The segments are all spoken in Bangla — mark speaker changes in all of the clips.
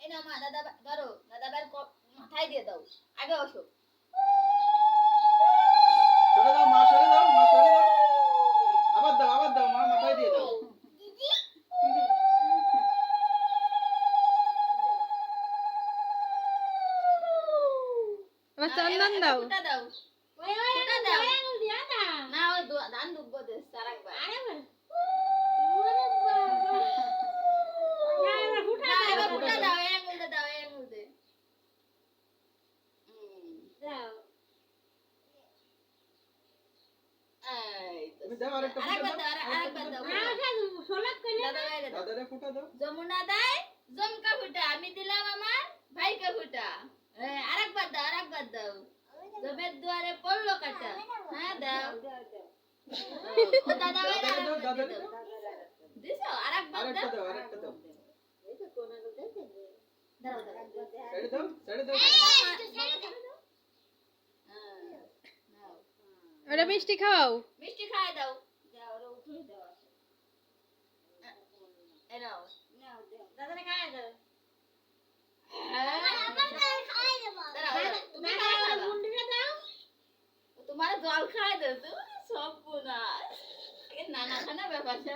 Speaker 1: নাও মা, দাদা ধরো, দাদা ভাইয়ের মাথায় দিয়ে দাও। আগে বসো।
Speaker 2: সরে দাও মা, সরে দাও মা, সরে দাও। আবার দাও মা, মাথায় দিয়ে দাও।
Speaker 3: এবার চন্দন দাও।
Speaker 1: ফুটা দাও। ফুটা দাও। না ওই ধান ডুববো দে আরেকবার। না এবার ফুটা দাও, এই আঙুল দিয়ে দাও, এই আঙুল দিয়ে। এই তো।
Speaker 2: তুমি দাও আরেকটা ফুটা
Speaker 1: আরেকবার
Speaker 2: দাও।
Speaker 1: দাও, আরেকবার দাও। দাদা ভাইকে দাও।
Speaker 2: দাদারে ফুটা দাও।
Speaker 1: যমুনা দেয় জমকা ফুটা, আমি দিলাম আমার ভাইকে ফুটা। আরেকবার দাও, আরেকবার দাও। জমের দুয়ারে পড়লো কাটা। হ্যাঁ দাও। ও দাদা ভাই
Speaker 2: দাদারে দাও, দাদারে
Speaker 1: দাও।
Speaker 2: দাও।
Speaker 1: দিছো আরেকবার
Speaker 2: আরেকটা
Speaker 1: দাও।
Speaker 2: দাও, আরেকটা দাও।
Speaker 1: দাও দাও।
Speaker 2: ছেড়ে দাও, ছেড়ে দাও।
Speaker 1: নাও।
Speaker 3: ওটা মিষ্টি খাওয়াও।
Speaker 1: মিষ্টি খাই দাও। দাও ওরা উঠে দাও। এই নাও। দাদারে খাই দাও। তোমার জল খাই দাও তো সব পুনা নানা খানা ব্যাপার সে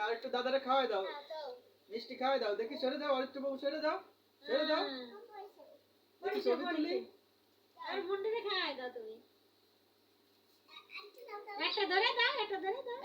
Speaker 2: আরেকটু দাদারে খাওয়াই দাও, মিষ্টি খাওয়াই দাও। দেখি সরে দাও, আরেকটু বাবু সরে দাও, সরে দাও। দেখি ছবি তুলি।
Speaker 1: আর মুন্ডিতে খাই দাও তুমি একটা ধরে দাও, একটা ধরে দাও।